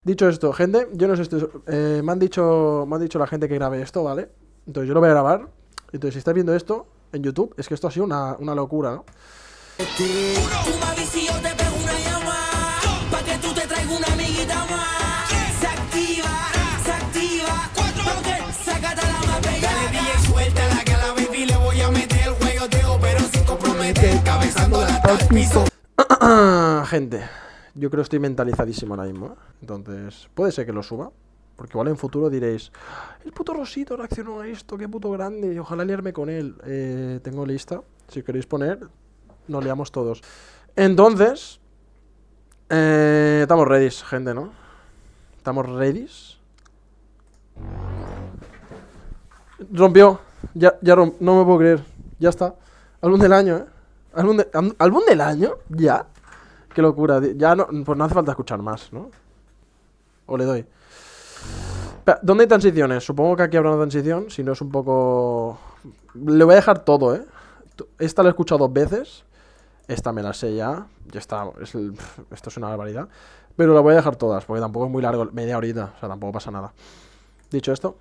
Dicho esto, gente, yo no sé esto. Me han dicho la gente que grabe esto, ¿vale? Entonces yo lo voy a grabar. Entonces, si estás viendo esto en YouTube, es que esto ha sido una locura, ¿no? Tú me avisas y yo te pego una llama, pa' que tú te traigas una amiguita más. Se activa, porque sácate la más bella. Dale DJ, suéltala que a la baby le voy a meter el juegoteo, pero sin comprometer, cabezándola hasta el piso. Gente, yo creo que estoy mentalizadísimo ahora mismo, ¿eh? Entonces, puede ser que lo suba. Porque igual en futuro diréis, el puto Rosito reaccionó a esto, qué puto grande, y ojalá liarme con él. Tengo lista, si queréis poner, nos liamos todos. Entonces, estamos ready, gente, ¿no? ¿Estamos ready? Rompió, no me puedo creer, ya está. Álbum del año, ¿eh? ¿Álbum del año? ¿Ya? Qué locura, ya no, pues no hace falta escuchar más, ¿no? O le doy. Espera, ¿dónde hay transiciones? Supongo que aquí habrá una transición. Si no es un poco... Le voy a dejar todo, ¿eh? Esta la he escuchado 2 veces. Esta me la sé ya. Ya está. Esto es una barbaridad. Pero la voy a dejar todas, porque tampoco es muy largo. Media horita. O sea, tampoco pasa nada. Dicho esto...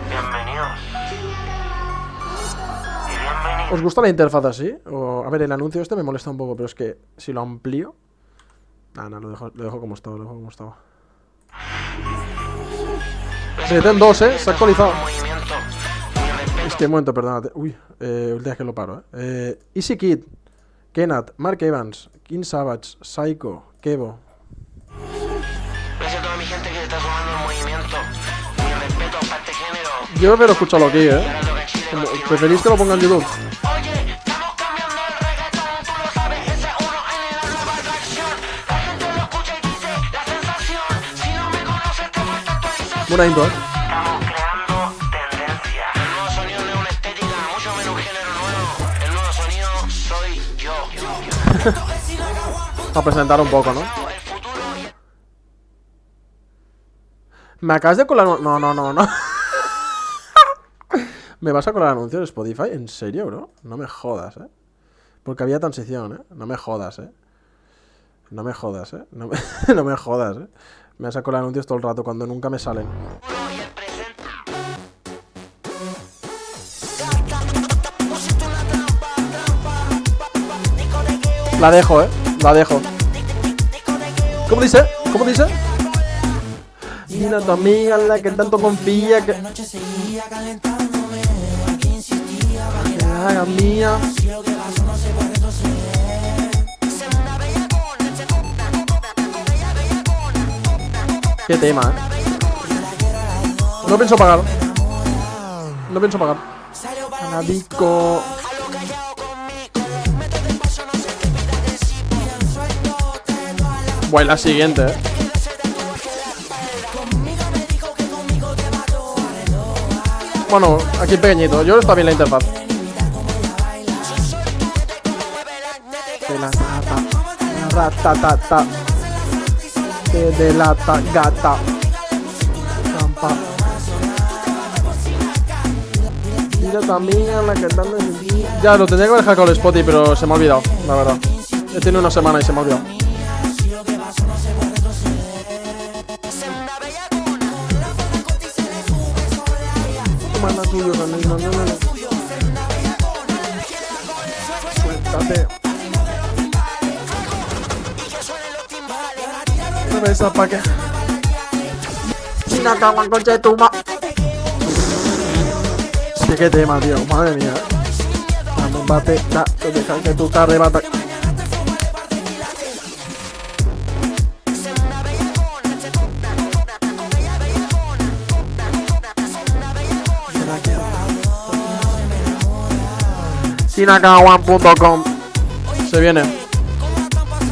Bienvenidos. Y bienvenidos. ¿Os gusta la interfaz así? O, a ver, el anuncio este me molesta un poco, pero es que si lo amplío... Ah, no, lo dejo como estaba, lo dejo como estaba. Se meten 2, se ha actualizado. Movimiento. Es que, un momento, perdónate. Uy, última vez que lo paro, Easy Kid, Kenat, Mark Evans, King Savage, Psycho, Kevo. Gracias a toda mi gente que se está sumando al movimiento. Mi respeto para este género. Yo prefiero escucharlo aquí, Ahora toca Chile con Chile. ¿Preferís que lo ponga en YouTube? Oye, estamos cambiando el reggaetón, tú lo sabes, ese uno en la nueva atracción. La gente lo escucha y dice, la sensación. Si no me conoces, te falta actualización. Buena intro, Estamos creando tendencia. El nuevo sonido no es una estética, mucho menos un género nuevo. El nuevo sonido soy yo. A presentar un poco, ¿no? El futuro y Me acabas de colar... No. ¿Me vas a colar anuncio de Spotify? ¿En serio, bro? No me jodas, Porque había transición, No me jodas, No me jodas, No me, no me jodas, Me vas a colar anuncios todo el rato cuando nunca me salen. el presente. La dejo, La dejo. ¿Cómo dice? ¿Cómo dice? Dile a tu amiga en la que tanto confía que... La noche seguía calentándome, aquí insistía pa' que que la haga mía. si lo que pasó no se puede retroceder. Qué tema, No pienso pagar. No pienso pagar. Salió para la Anadico. Bueno, la siguiente, Bueno, aquí pequeñito. Yo está bien la interfaz. De la tata. Ratatata. De la gata. Trampa. Mira también la que están de... Ya, lo tendría que haber hackeado el Spotify, pero se me ha olvidado, la verdad. He tenido una semana y se me ha olvidado. Manda tuyo con el no. Suéltate. No me esa pa' que... Sin acaban con Chetuma. Sí, qué tema, tío. Madre mía. Dame un bate, te deja que tú te arrebatas. Sinakawan.com. Se viene.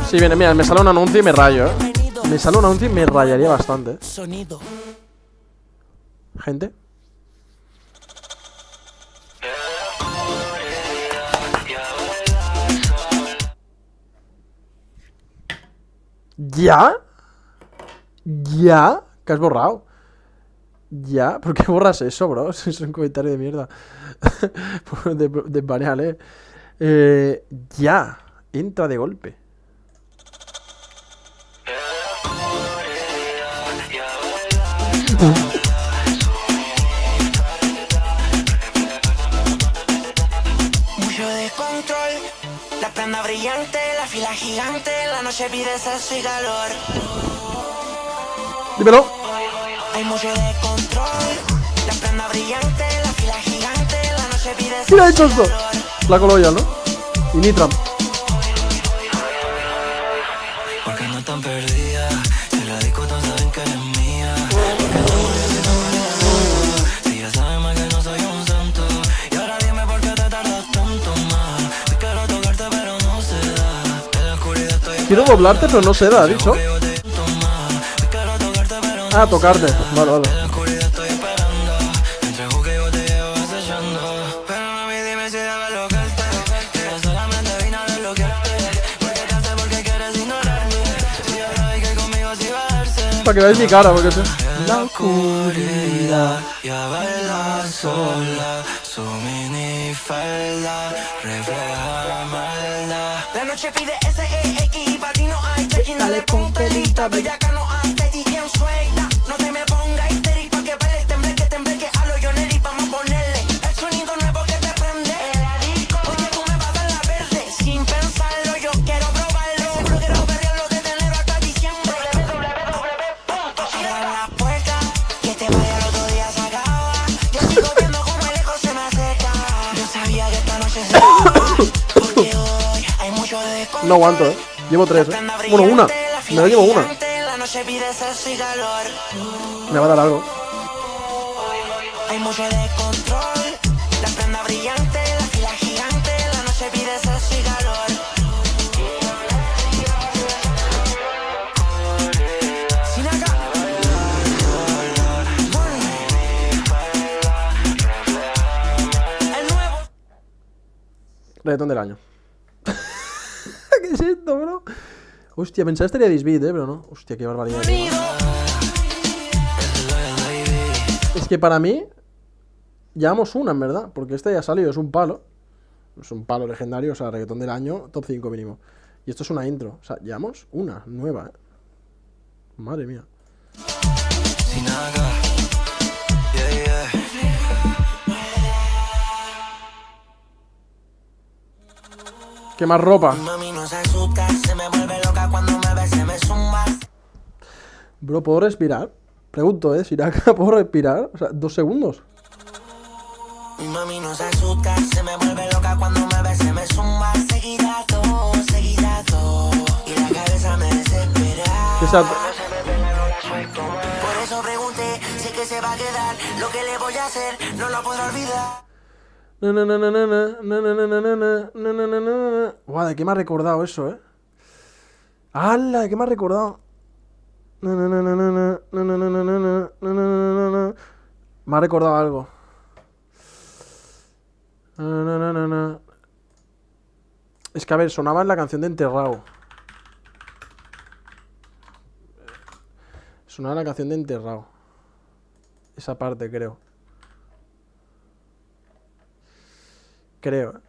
Sí, viene. Mira, me sale un anuncio y me rayo, Me sale un anuncio y me rayaría bastante. Sonido. Gente. ¿Ya? ¿Ya? ¿Qué has borrado? ¿Ya? ¿Por qué borras eso, bro? Es un comentario de mierda. Desbaneale. Ya. Entra de golpe. Mucho descontrol, la prenda brillante, la fila gigante, la noche pide sexo y calor. Dímelo. Hay mucho descontrol, la prenda brillante, la fila gigante, la noche pide sexo Mira, he y hecho esto. calor. La Coloya, ¿no? Y Nitram. Porque no están perdidas, si la disco todos saben que eres mía. Si ya saben más que no soy un santo. Y ahora dime por qué te tardas tanto más. Si quiero tocarte pero no se da. En la oscuridad estoy Quiero doblarte, pero no se da, ¿ha dicho? que yo te siento más. Si quiero tocarte pero no Ah, tocarte. Vale, vale. en la oscuridad estoy esperando. Entre juque yo te llevo acechando. Pero mami dime si debes bloquearte. Que yo solamente vine a desbloquearte. Porque te hace porque quieres ignorarme. Si yo sabes que conmigo sí va a darse. Para que veáis mi cara, porque sé. La oscuridad ya baila sola. Su mini falda refleja la maldad. La noche pide SEX y para ti no hay check-in. Dale con pelita, bella que no hace y bien suelta. No te me pongas histérica pa' que baile, temble que a lo Joneri vamos a ponerle el sonido nuevo que te prende. Oye, tú me vas a dar la verde sin pensarlo, yo quiero probarlo. Seguro quiero perrearlo desde enero hasta diciembre. Cierra la puerta, que te vaya el otro día se acaba. Yo sigo viendo como el eco se me acerca. Yo sabía que esta noche se acaba. Porque hoy hay mucho descontrol. No aguanto, Llevo 3, Bueno, una. Me la llevo una. La noche pide sexo y calor. Me va a dar algo. Hay mucho descontrol. La prenda brillante, la fila gigante. La noche pide sexo y calor. Sin acá. El nuevo. Reggaetón del año. ¿Qué es esto, bro? Hostia, pensaba que estaría Disbeat, pero no. Hostia, qué barbaridad. Es que para mí, llevamos una, en verdad. Porque esta ya salió, es un palo. Es un palo legendario, o sea, reggaetón del año, top 5 mínimo. Y esto es una intro. O sea, llevamos una nueva, Madre mía. Sin acá. Yeah. ¿Qué más ropa? Mami no se asusta, se me vuelve loca cuando me ve, se me zumba. Bro, ¿puedo respirar? Pregunto, si acá puedo respirar. O sea, 2 segundos. Mi mami no se asusta, se me vuelve loca cuando me ve, se me zumba. Seguida todo. Y la cabeza me desespera. Que sea- Por eso pregunté si es que se va a quedar. Lo que le voy a hacer, no lo puedo olvidar. Guau, ¿de qué me ha recordado eso, ¡Hala! ¿De qué me ha recordado? Me ha recordado algo. Es que, a ver, sonaba en la canción de Enterrado. Sonaba en la canción de Enterrado. Esa parte, creo. Creo,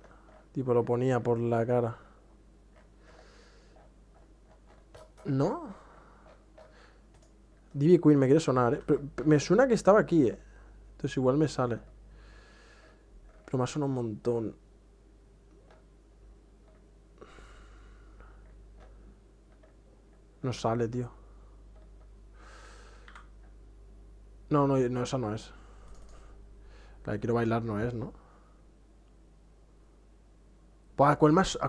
Tipo, lo ponía por la cara. ¿No? Divi Queen me quiere sonar, Pero me suena que estaba aquí, Entonces igual me sale. Pero me ha sonado un montón. No sale, tío. No, esa no es. La que quiero bailar no es, ¿no? Buah, ¿a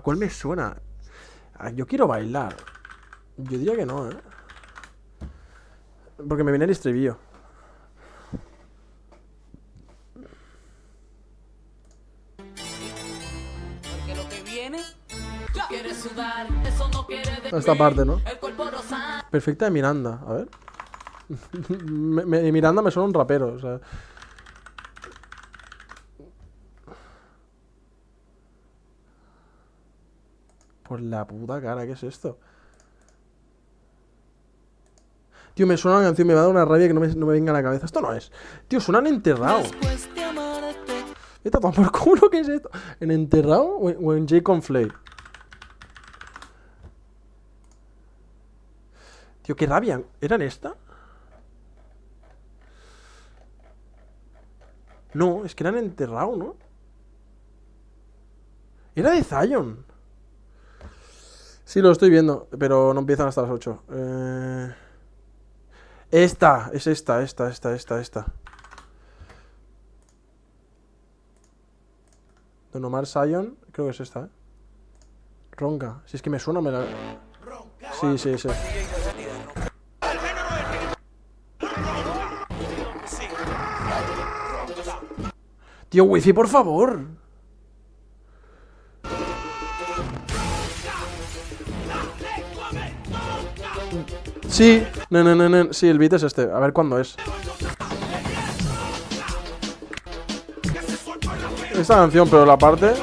cuál me suena? Yo quiero bailar. Yo diría que no, Porque me viene el estribillo. Porque lo que viene, quieres sudar, eso no quiere decir Esta parte, ¿no? el cuerpo no sabe. Perfecta de Miranda, a ver. Miranda me suena un rapero, o sea. Por la puta cara, ¿qué es esto? Tío, me suena una canción, me va a dar una rabia que no me venga a la cabeza. Esto no es. Tío, suenan enterrados. Vete a tomar por culo, ¿qué es esto? ¿En Enterrado o en J. Conflay? Tío, qué rabia. ¿Eran esta? No, es que eran Enterrado, ¿no? Era de Zion. Sí, lo estoy viendo, pero no empiezan hasta las 8. Esta. Don Omar Zion, creo que es esta, ¿eh? Ronca. Si es que me suena, me la... Sí. Tío, wifi, por favor. Sí, no. Sí, el beat es este. A ver cuándo es. Esta canción, pero la parte...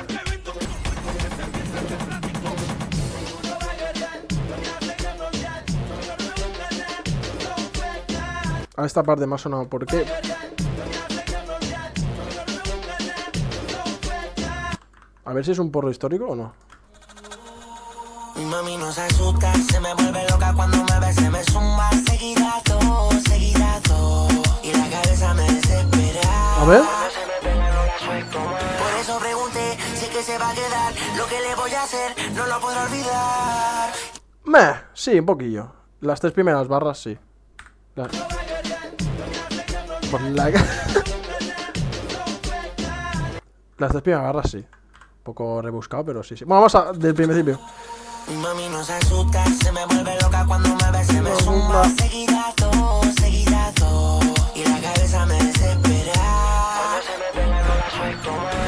A esta parte me ha sonado. ¿Por qué? A ver si es un porro histórico o no. Mi mami no se asusta, se me vuelve loca cuando me ve, se me zumba. Seguidato. Y la cabeza me desespera. A ver. Por eso pregunté si es que se va a quedar. Lo que le voy a hacer no lo podré olvidar. Sí, un poquillo. Las 3 primeras barras, sí. Por la... Las 3 primeras barras, sí. Un poco rebuscado, pero sí. Bueno, vamos a... del principio. Mi mami no se asusta, se me vuelve loca cuando me ve, se me zumba. Seguidato. Y la cabeza me desespera.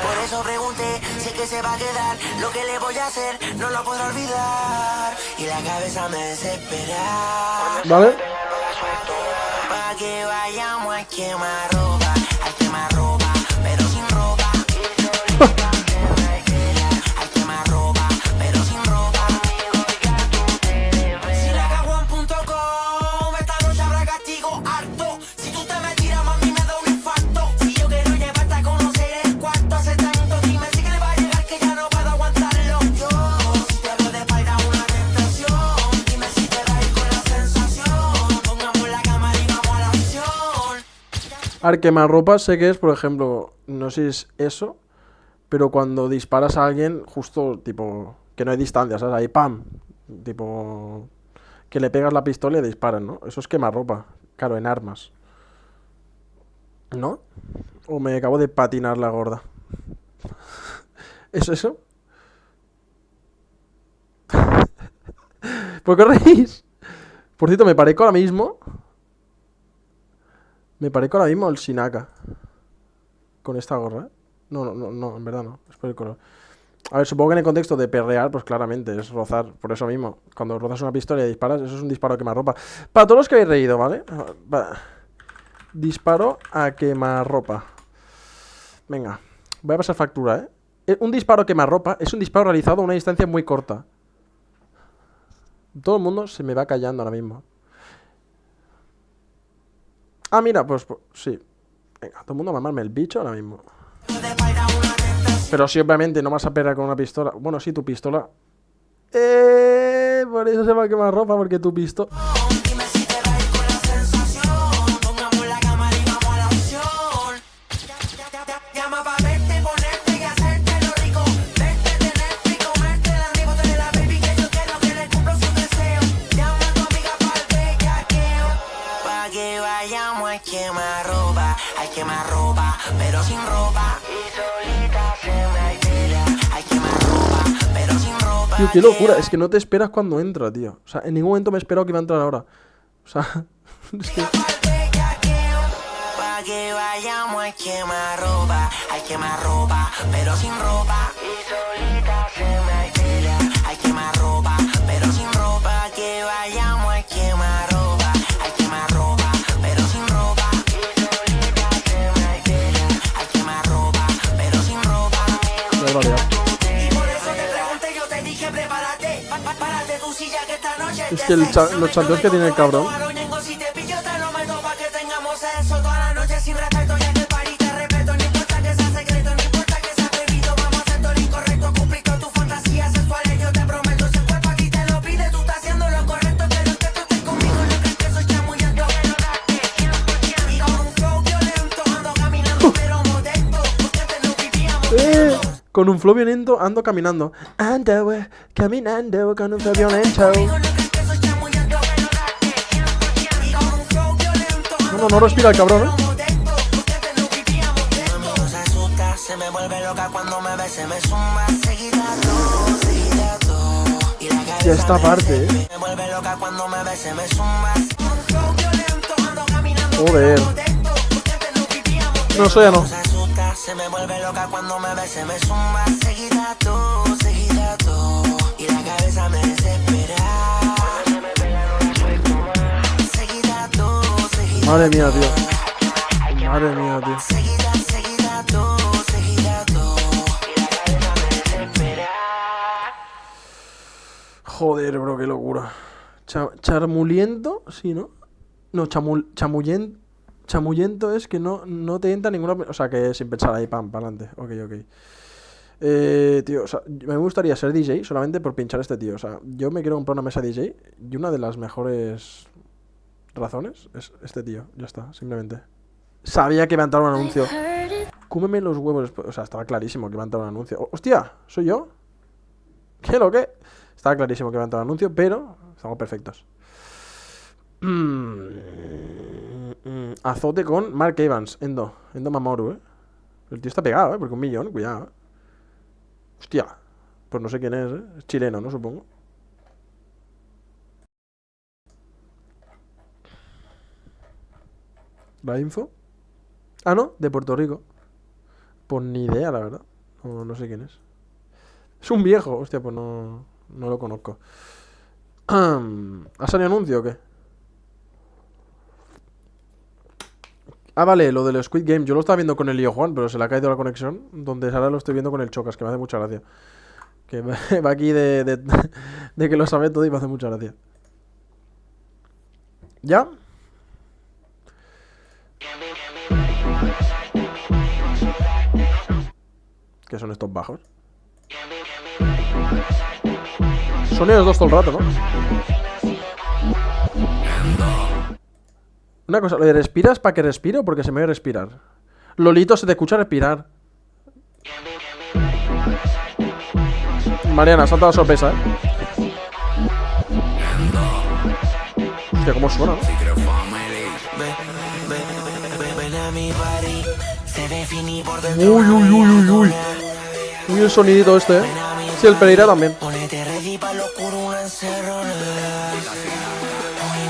Por eso pregunté si es que se va a quedar. Lo que le voy a hacer no lo podré olvidar. Y la cabeza me desespera. ¿Vale? Pa' que vayamos a quemar ropa. Al quemar ropa, pero sin ropa. Al quemar ropa, pero sin ropa. Si la cago en .com, esta noche habrá castigo harto. Si tú te me tiras, mami, me da un infarto. Si yo quiero llevarte a conocer el cuarto hace tanto, dime si que le va a llegar que ya no puedo aguantarlo. Yo, si te hablo de espalda, una tentación. Dime si te da ir con la sensación. Pongamos la cámara y vamos a la acción. Al quemarropa sé que es, por ejemplo, no sé si es eso, pero cuando disparas a alguien, justo, tipo, que no hay distancia, ¿sabes? Ahí, ¡pam! Tipo, que le pegas la pistola y disparan, ¿no? Eso es quemarropa. Claro, en armas. ¿No? O me acabo de patinar la gorda. ¿Es eso? ¿Por qué reís? Por cierto, me parezco ahora mismo... al Sinaka. Con esta gorra, ¿eh? No, en verdad no. Es por el color. A ver, supongo que en el contexto de perrear, pues claramente es rozar. Por eso mismo, cuando rozas una pistola y disparas, eso es un disparo a quemarropa. Para todos los que habéis reído, ¿vale? Disparo a quemarropa. Venga, voy a pasar factura, ¿eh? Un disparo a quemarropa es un disparo realizado a una distancia muy corta. Todo el mundo se me va callando ahora mismo. Ah, mira, pues sí. Venga, todo el mundo a mamarme el bicho ahora mismo. Pero sí, obviamente, no vas a pegar con una pistola. Bueno, sí, tu pistola. Por eso se va a quemar ropa, porque tu pistola... Dime si te va a ir con la sensación. Pongamos la cámara y vamos a la acción. Llama pa' verte, ponerte y hacerte lo rico. Verte, tenerte y comerte la riba de la baby que yo quiero que le cumpla su deseo. Llama a tu amiga pa'l bellaqueo. Pa' que vayamos a quemar ropa, pero sin ropa. Y solita se me altera. Hay que quemar ropa, pero sin ropa. Tío, qué locura. Es que no te esperas cuando entra, tío. O sea, en ningún momento me he esperado que iba a entrar ahora. O sea, es que... Pa' que vayamos a quemar ropa. Hay que quemar ropa, pero sin ropa. Y solita se me altera. Hay que quemar ropa, pero sin ropa. Que vayamos a quemar ropa. Hay que quemar ropa, pero sin ropa. Y solita se me altera. Hay que quemar ropa, pero sin ropa. Qué barbaridad. Y por eso te pregunté, yo te dije prepárate. Párate tu silla que esta noche Es que los champions que tiene el cabrón. si te pillo te lo meto pa' que tengamos eso toda la noche sin respeto, ya que el party te respeto, no importa que sea secreto, no importa Con un flow violento ando caminando. Ando caminando con un flow violento. No respira el cabrón, Se asusta, se me vuelve loca cuando me ve, se me zumba. Seguida todo. Y la cabeza Ya esta parte, me vuelve loca cuando me ve, se me zumba. Joder. No, eso ya no. Se asusta, se me vuelve loca cuando me ve, se me zumba. Seguida todo. Y la cabeza me desespera. Seguida todo. Madre mía, tío. Madre mía, tío. Seguida todo. Y la cabeza me desespera. Joder, bro, qué locura. Charmuliento, sí, ¿no? No, chamullento es que no te entra ninguna... O sea, que sin pensar ahí, pam, para adelante. Ok. Tío, o sea, me gustaría ser DJ solamente por pinchar a este tío. O sea, yo me quiero comprar una mesa DJ y una de las mejores razones es este tío. Ya está, simplemente. Sabía que iba a entrar un anuncio. Cúmeme los huevos. O sea, estaba clarísimo que iba a entrar un anuncio. ¡Hostia! ¿Soy yo? ¿Qué lo que? Estaba clarísimo que iba a entrar un anuncio, pero estamos perfectos. Azote con Mark Evans, Endo Mamoru, El tío está pegado, porque 1 millón, cuidado, Hostia, pues no sé quién es, Es chileno, ¿no? Supongo. La info. Ah, no, de Puerto Rico. Pues ni idea, la verdad. No sé quién es. Es un viejo, hostia, pues no lo conozco. ¿Ha salido anuncio o qué? Ah, vale, lo del Squid Game. Yo lo estaba viendo con el Lío Juan, pero se le ha caído la conexión. Donde ahora lo estoy viendo con el Chocas, que me hace mucha gracia. Que va aquí de que lo sabe todo y me hace mucha gracia. ¿Ya? ¿Qué son estos bajos? Son ellos dos todo el rato, ¿no? Una cosa, ¿lo de respiras para que respire o porque se me oye respirar? Lolito, se te escucha respirar. Mariana, salta la sorpresa, Hostia, cómo suena, ¿no? Uy. Uy, el sonidito este, Sí, el Pereira también. Ponete ready para lo oscuro, una encerrona.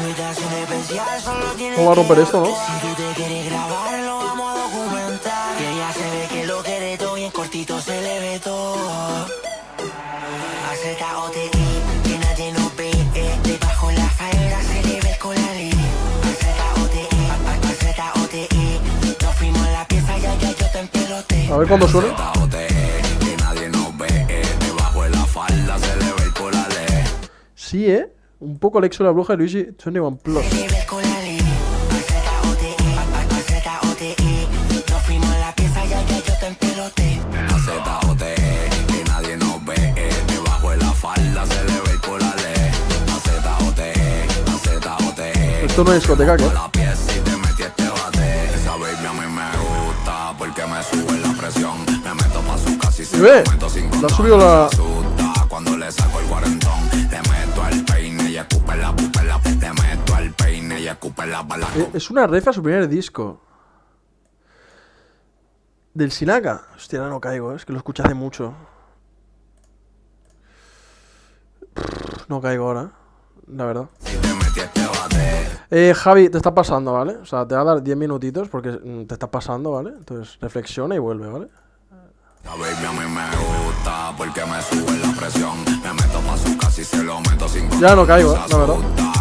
Invitación especial, solo tienes ¿Cómo va a romper esto, no? Si tú te quieres grabar, lo vamos a documentar. Que ella se ve que lo quiere todo bien cortito, se le ve todo. AZOTE, que nadie nos ve. Debajo la falda se le ve el colale. AZOTE, nos fuimos a la pieza ya yo te empelote. A ver cuándo suena. Que nadie nos ve. Debajo de la falda se le ve el colale. Sí, un poco el exo de la bruja de Luigi 21 Plus. Nos fuimos a la pieza ya yo te empelote. AZOTE, que nadie nos ve. Debajo de la falda se le ve el colale. AZOTE. Esto no es discoteca, ¿qué? La pieza y te metí este bate. Esa baby a mí me gusta porque me sube la presión. Me meto pa' su casa y se Ve, lo meto sin le ha subido la... Cuando le saco el cuarentón, le meto al peine y escupe la pupela. Le meto al peine y escupe la bala. Es una ref a su primer disco. Del Sinaka. Hostia, ahora no caigo, es que lo escuché hace mucho. No caigo ahora, la verdad. Javi, te está pasando, ¿vale? O sea, te va a dar 10 minutitos porque te está pasando, ¿vale? Entonces reflexiona y vuelve, ¿vale? La baby a mí me gusta porque me sube la presión. Me meto pa' su casa y se lo meto sin control. Ya no caigo, la verdad.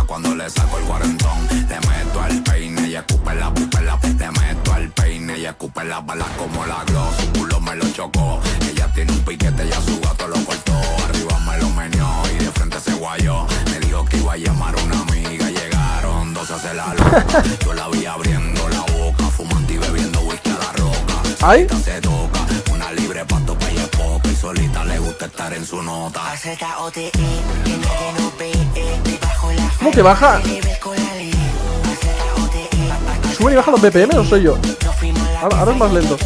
Cuando le saco el cuarentón, le meto al peine y escupe la pupela. Le meto al peine y escupe las balas como la gloss. Su culo me lo chocó. Ella tiene un piquete y a su gato lo cortó. Arriba me lo meneó y de frente se guayó. Me dijo que iba a llamar a una amiga. Llegaron dos a hacer la loca. Yo la vi abriendo la boca, fumando y bebiendo whisky a la roca. ¿Ay? Se toca. Libre pa' tu pelle poca y solita le gusta estar en su nota. AZOTE, que nadie nos ve. Debajo la falda. ¿Cómo que baja? ¿Suben y bajan los BPM o soy yo? Ahora es más lento.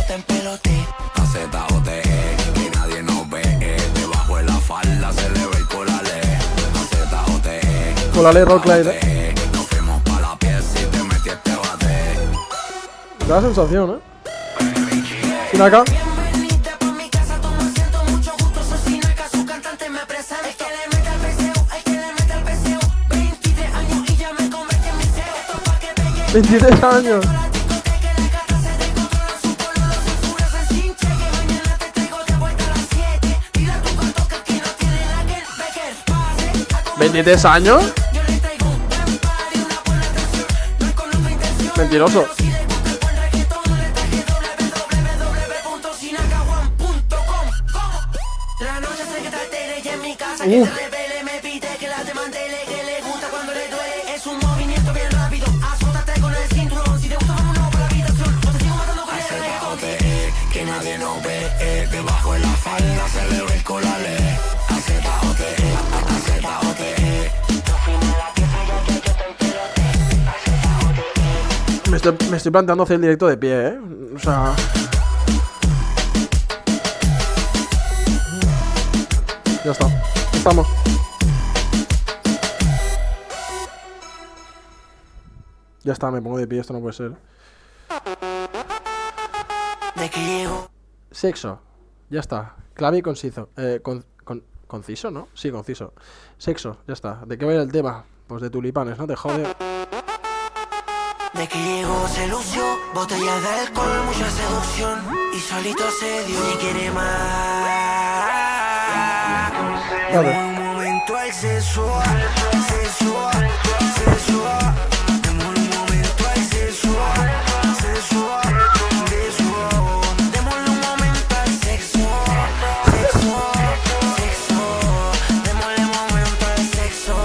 AZOTE, que nadie falda se le ve el colale. Z-O-T-E, Con la ley Rockline, nos fuimos pa' la pieza y te metí este bate. Da sensación, ¿Sin acá? Bienvenida pa' mi casa, toma asiento, mucho gusto, soy Sinaca, su cantante me presenta. El que le mete al peseo, el que le mete al peseo. 23 años y ya me convertí en mi CEO. Esto pa' que pegue. 23 años. La discoteca, la gata se descontrola, su pololo se enfurece sin cheque. Mañana te traigo de vuelta a las 7. Dile a tu gato que aquí no tiene la que el Becker pase. A comer. 23 años. Yo le traigo un buen party, una buena atención. No es con otra intención. Mentiroso. Si le gusta el buen reggaetón, le traje www.sinacawan.com. La noche se que altera ella en mi casa, que se revele, me pide que la desmantele, que le gusta cuando le duele. Es un movimiento bien rápido, azótate con el cinturón. Si te gusta, vámonos por la habitación. No te sigo matando con el reggaetón. Z-O-T-E, que nadie nos ve. Debajo de la falda se le ve el colale. Z-O-T-E, Z-O-T-E. Me estoy planteando hacer el directo de pie, O sea... Ya está. Estamos. Ya está, me pongo de pie, esto no puede ser. De que llego. Sexo. Ya está. Clave y conciso. Conciso, ¿no? Sí, conciso. Sexo, ya está. ¿De qué va a ir el tema? Pues de tulipanes, ¿no? Te jode. De que llegó se lució, botella de alcohol, mucha seducción. Y solito se dio y quiere más. Vale. En un momento el sexual, sexual, sexual. En un momento el sexual, sexual, sexual. Démosle un momento al sexo, sexual, sexo. Démosle un momento al sexo,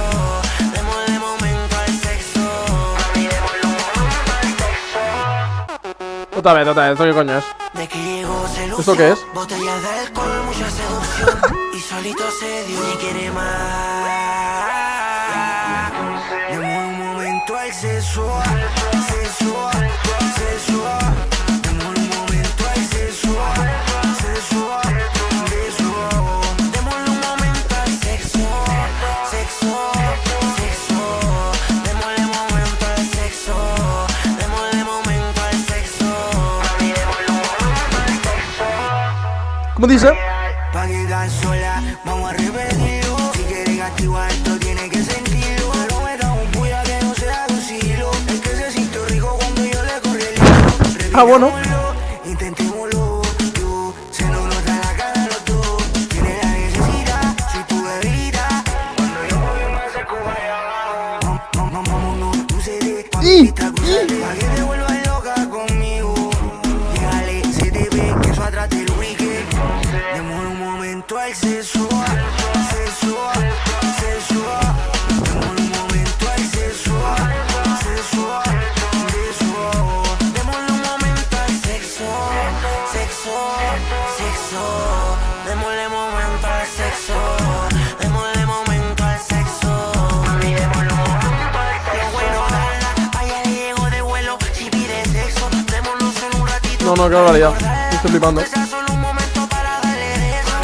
démosle un momento al sexo. Mami, démosle un momento al sexo. Otra vez, ¿esto qué coño es? De que llegó se lució, ¿Esto qué es? botella de alcohol, mucha seducción. Y solito se dio y quiere más. Demos un momento al sexual, sexual, sexual. Demos un momento al sexual, sexual, sexual. Démosle un momento al sexo, sexo, sexo. Démosle un momento al sexo, démosle momento al sexo. Mami, démosle un momento al sexo. ¿Cómo dice? Pa' quedar sola, vamos a repetirlo. Si quieres activar esto, tienes que sentirlo. Pero me da un puya que no sea un silo. El que se sintió rico cuando yo le corrí el hilo. Ah, bueno. Intentémoslo, yo. Se nos nota la cara los dos. Tienes la necesidad, soy tu bebida. Cuando yo voy me acerco para abajo. Vámonos, tú seré pa' mi pista, cruzate. Pa' que te vuelvas loca conmigo. Llegale, se te ve que eso atrás te lo ubique. Demos un momento al sexual, sexual, sexual. Demos un momento al sexual, sexual, sexual. Démosle un momento al sexo, sexo, sexo. Démosle momento al sexo, démosle momento al sexo. Mami, démosle un momento al sexo. Lo bueno, darla, a ella le llego de vuelo. Si pide sexo, démoslo solo un ratito. No, qué barbaridad. Estoy flipando. Solo un momento para darle de eso.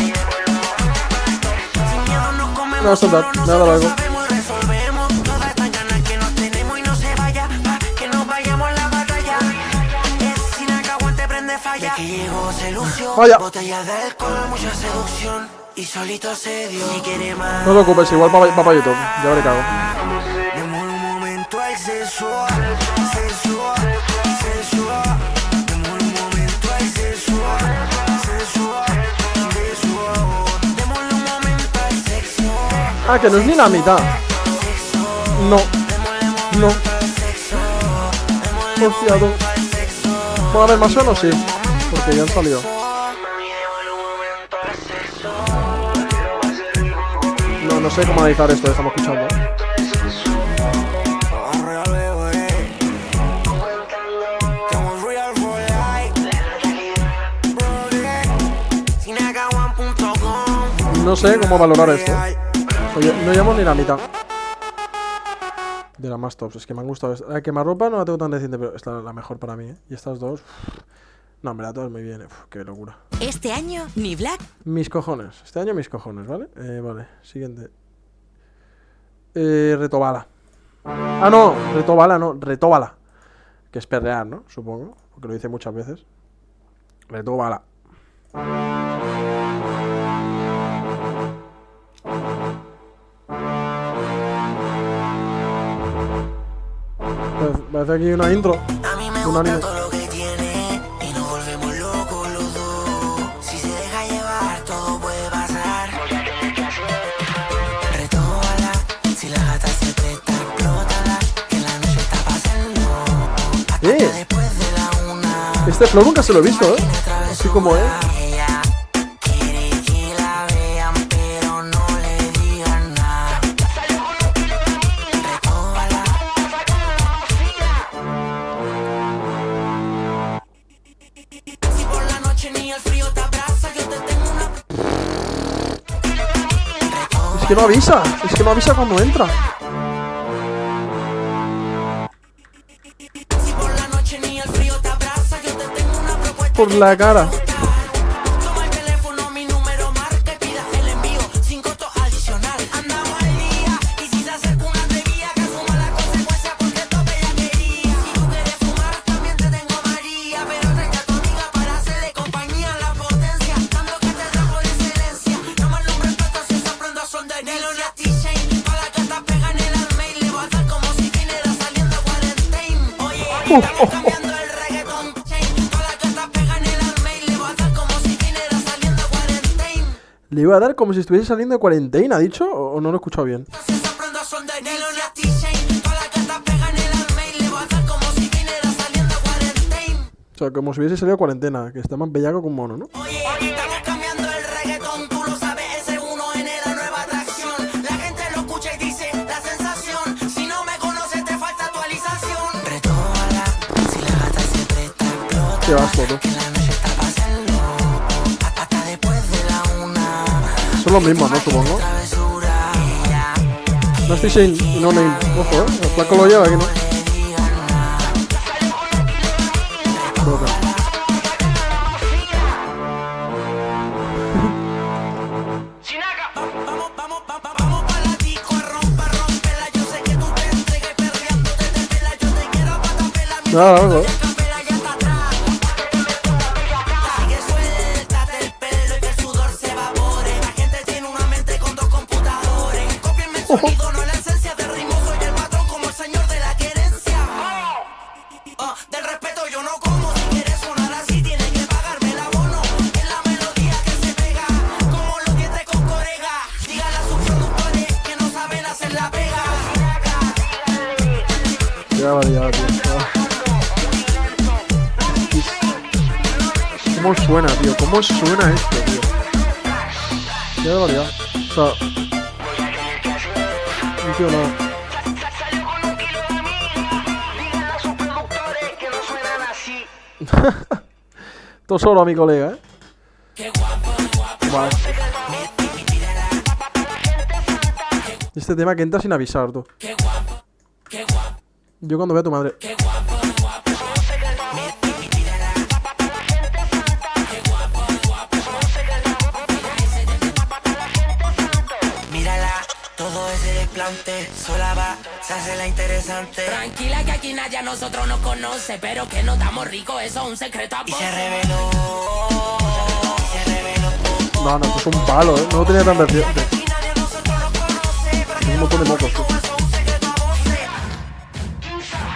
Sin miedo nos comemos. No, soltar, solo me ha dado nosotros algo. sabemos y resolvemos todas estas ganas que nos tenemos y no se vaya, pa' que nos vayamos a la batalla. Es sin acahuante prende falla. De que llegó se lució, Vaya. botella de alcohol, mucha seducción. Y solito se dio y quiere más. No te preocupes, igual va para YouTube. Ya veré cago. Demos un momento al sexual, sexual, sexual. Demos un momento al sexual, sexual, sexual. Démosle un momento al sexo. Ah, que no es ni la mitad. Sexo. No. Démosle un No. momento al sexo. Démosle un Hostia, tú. momento al sexo. ¿Puedo haber más solo? Sí. Porque ya han salido. Mami, démosle un momento al sexo. No sé cómo analizar esto que estamos escuchando. Real, bebé. Estamos real for life. Sinacawan.com. No sé cómo valorar esto. Oye, no llevamos ni la mitad de las más tops. Es que me han gustado. La quemarropa no la tengo tan reciente, pero esta es la mejor para mí, ¿eh? Y estas dos, No, hombre, a todas me viene. Uf, qué locura. Este año, ni Black. Mis cojones. Este año mis cojones, ¿vale? Vale, siguiente. Retobala. Ah, no, retobala, no, retóbala. Que es perrear, ¿no? Supongo, porque lo dice muchas veces. Retobala. Parece aquí una intro. A mí me Un gusta anime. todo lo que tiene y nos volvemos locos los dos. Si se deja llevar, todo puede pasar. Retóbala, si la gata se presta, explótala, que la noche está pasando. Hasta después de la 1. Este flow nunca se lo he visto, ¿eh? Así como es. Ella quiere que la vean, pero no le digan nada. Retóbala. Si por la noche ni el frío te abraza, yo te tengo una. Es que no avisa cuando entra. Si por la noche ni el frío te abraza, yo te tengo una propuesta. Por la cara. Toma el teléfono, mi número, marca y pidas el envío sin costo adicional. Andamos al día y si se acerca una atrevida, que asuma la consecuencia porque esto bella quería. Si tú quieres fumar, también te tengo María, pero traiga a tu amiga para hacerle compañía. La potencia, tanto que te da por excelencia. Llama el nombre experto si se aprende a son de Nilo y a T-Shane. Para la que te pega en el alma y le va a dar como si viniera saliendo a cuarentena. Oye, estamos cambiando el reggaetón. Para la que te pega en el alma y le va a dar como si viniera saliendo a cuarentena. Le iba a dar como si estuviese saliendo de cuarentena, ¿ha dicho? ¿O no lo he escuchado bien? Si se aprende a son de Nilo y a T-Shane. Para la que te pega en el alma y le va a dar como si viniera saliendo a cuarentena. O sea, como si hubiese salido de cuarentena, que está más bellaco que un mono, ¿no? Oye, estamos cambiando el reggaetón, tú lo sabes, ese uno genera nueva atracción. La gente lo escucha y dice, la sensación. Si no me conoces, te falta actualización. Retóbala, si la gata se presta, explota. Qué asco, ¿no? Que la noche está pasando, hasta después de la 1. Son los mismos, ¿no? Supongo. Travesura, ella No estoy sin no name. Ojo, el flaco lo lleva aquí, ¿no? le diga nada. Creo que- Vamos pa' la disco a romperla. Yo sé que tú te entregas perreando desde vela. Yo te quiero pa' taparla. Mi Nada, nada. capela ya está atrás. Sigue suéltate el pelo y que el sudor se evapore. La gente tiene una mente con 2 computadores. Cópienme el sonido, no la esencia del ritmo. Soy el patrón como el señor de la querencia. Del respeto yo no como. Si quieres sonar así tienes que pagarme el abono. Es la melodía que se pega como los dientes con corega. Dígale a sus productores que no saben hacer la pega. Ya vale, ya, tío. ¿Cómo suena, tío? ¿Cómo suena esto, tío? Qué barbaridad. O sea... Un tío no... Salió con un kilo de mí. Díganle a sus productores que no suenan así. Todo solo a mi colega, ¿eh? Vale. Este tema que entra sin avisar, tú. Yo cuando veo a tu madre... Mírala, todo ese desplante. Sola va, se hace la interesante. Tranquila que aquí nadie a nosotros nos conoce, pero que nos damos rico, eso es un secreto a Y voces. se reveló. Se reveló. No, no, esto es un palo, ¿eh? No lo tenía tan reciente. Aquí nadie a nosotros nos conoce. Pero Un montón de mocos, tú. eso es un secreto a voces.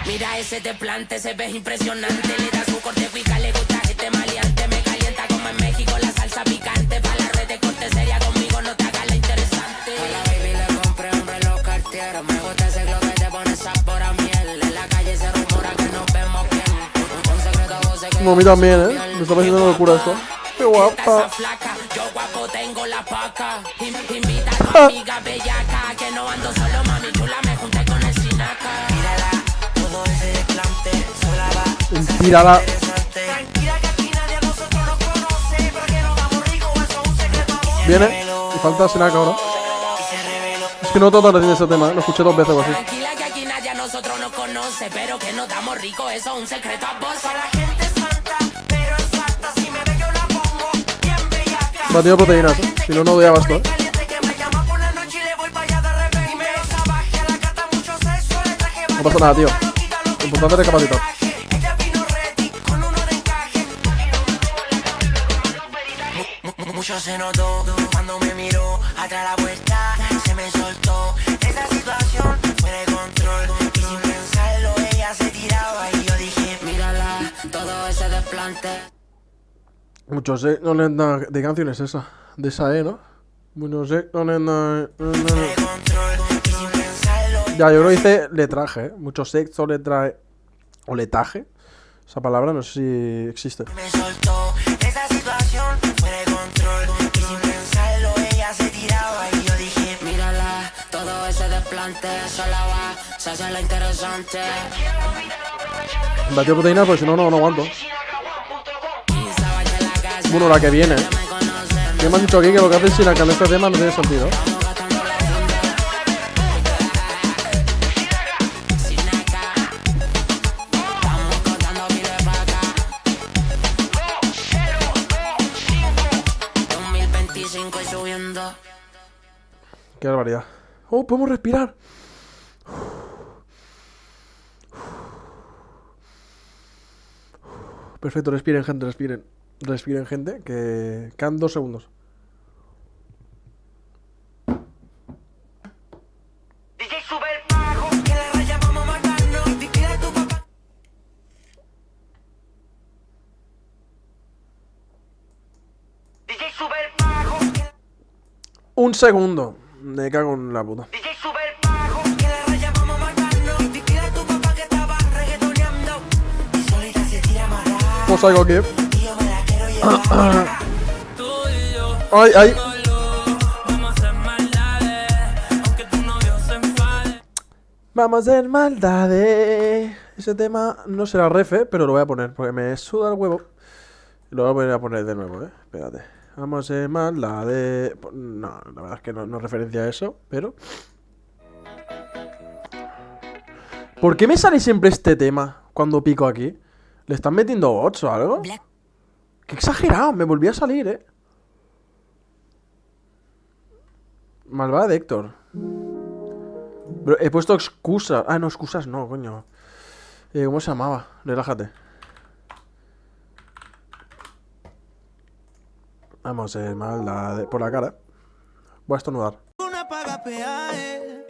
Mira ese desplante, se ve impresionante. Le da su corte cuica, le gusta este maleante. Me calienta como en México la salsa picante. Pa' la red de corte seria conmigo, no te hagas la interesante. A la baby le compré un reloj Cartier. Me gusta ese glow que te pone sabor a miel. En la calle se rumora que nos vemos bien. Un secreto a voces que No, a mí también, ¿eh? Me está pareciendo una locura esto. Qué guapa. esa flaca, yo guapo tengo la paca. Invita a tu amiga bellaca, que no ando solo, mami chula, me junté con el Sinaca. Mírala, todo ese desplante. Sola va, Tírala. interesante. Tranquila que aquí nadie a nosotros nos conoce. Pero que nos damos rico, eso es un secreto a voces. Viene. Y falta Sinaka ahora. Y se reveló. Es que no todo tan reciente ese tema, ¿eh? Lo escuché 2 veces o así. Tranquila que aquí nadie a nosotros nos conoce, pero que nos damos rico, eso es un secreto a voces. La gente es santa, pero es Batido de proteínas, ¿eh? Si no, no doy abasto, ¿eh? Caliente que me llama por la noche y le voy para allá de repente. Dímelo salvaje, a la gata mucho sexo, le traje No pasa nada, tío. Lo importante es recapacitar. ella vino ready con uno de encaje. Mucho se notó cuando me miró atrás la puerta, se me soltó. Esa situación fue de control y sin pensarlo ella se tiraba y yo dije, Mírala, todo ese desplante. Muchos no le da. ¿De qué canción es esa? De esa ¿no? Bueno, sé, no le da. de control y sin pensarlo. Ya, yo lo hice letraje, ¿eh? Mucho sexo, letraje. O letaje. Esa palabra no sé si existe. Me soltó, esa situación fue de control y sin pensarlo ella se tiraba y yo dije, Mírala, todo ese desplante. Sola va, se hace la interesante. Batido proteínas, pues si no, no aguanto. Y sabes que la casa Bueno, la que viene. me conoce. Ya me han dicho aquí que lo que hacen sin la este tema no tiene sentido. Estamos gastando la funda. Sin acá. Estamos contando miles para acá. 2025 y subiendo. Qué barbaridad. Oh, podemos respirar. Perfecto, respiren, gente, respiren. Respiren, gente, que quedan 2 segundos. DJ sube el pago, que la raya vamos a matarnos, dile a tu papá. DJ sube el pago, Un segundo. Me cago en la puta. DJ sube el pago, que la raya vamos a matarnos, dile a tu papá que estaba reggaetoneando y solita se tira a matar. Pues algo aquí. Y yo me la quiero llevar. Ay, ay. Vamos a hacer maldades, aunque tu novio se enfade. Vamos a hacer maldades. Ese tema no será refe, pero lo voy a poner porque me suda el huevo. Lo voy a poner de nuevo, Espérate. Vamos a hacer maldades. No, la verdad es que no referencia a eso, pero. ¿Por qué me sale siempre este tema cuando pico aquí? ¿Le están metiendo bots o algo? Qué exagerado, me volví a salir, Malvada de Héctor. Pero he puesto excusas. Ah, no, excusas no, coño. ¿Cómo se llamaba? Relájate. Vamos a hacer maldad por la cara. Voy a estornudar. Una paga peaje,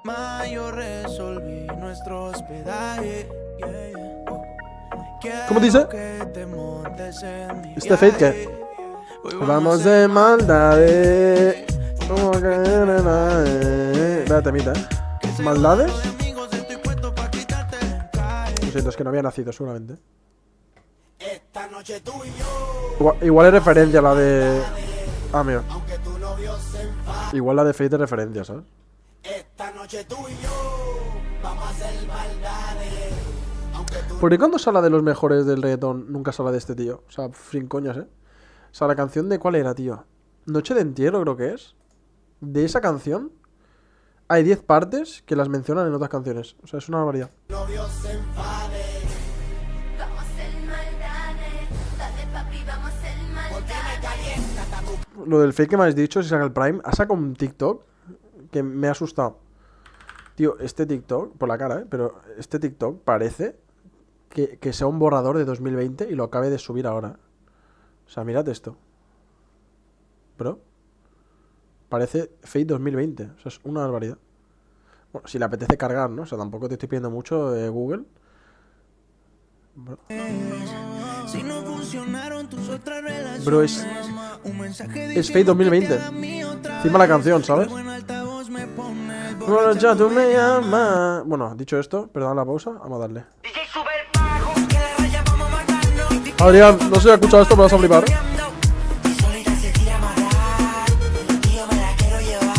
Mayo resolví nuestro hospedaje, ¿Cómo dice? que te montes en mi ¿Este fake qué? viaje. Hoy Vamos de maldades. Como que. Espérate, mita, ¿Maldades? amigos, estoy puesto pa' quitarte el encaje. Lo siento, es que no había nacido seguramente. Esta noche tú y yo, Igual es referencia a la de. Ah, mío. aunque tu novio se enfade. Igual la de Fate es referencia, ¿sabes? Esta noche tú y yo, vamos a hacer maldades. Aunque tú ¿Por qué cuando se habla de los mejores del reggaetón nunca se habla de este tío? O sea, sin coñas, O sea, la canción de ¿cuál era, tío? Noche de entierro, creo que es. De esa canción hay 10 partes que las mencionan en otras canciones. O sea, es una barbaridad. novio se enfade. Vamos a hacer maldades, dale papi, vamos a hacer maldades. Lo del fake que me habéis dicho, si saca el Prime, ha sacado un TikTok que me ha asustado. Tío, este TikTok, por la cara, pero este TikTok parece que sea un borrador de 2020 y lo acabe de subir ahora. O sea, mirad esto. Bro. Parece Fate 2020. O sea, es una barbaridad. Bueno, si le apetece cargar, ¿no? O sea, tampoco te estoy pidiendo mucho de Google. Bro. Si no funcionaron tus otras relaciones, Bro, es un mensaje Fate 2020. Encima la canción, ¿sabes? buen altavoz me pone el Bueno, ya tú me llamas. Bueno, dicho esto, perdón la pausa, vamos a darle. DJ sube el pago, que la raya vamos a matarnos. Adrián, no sé si has escuchado esto, pero vas a flipar. Y solita se tira a matar, y yo me la quiero llevar.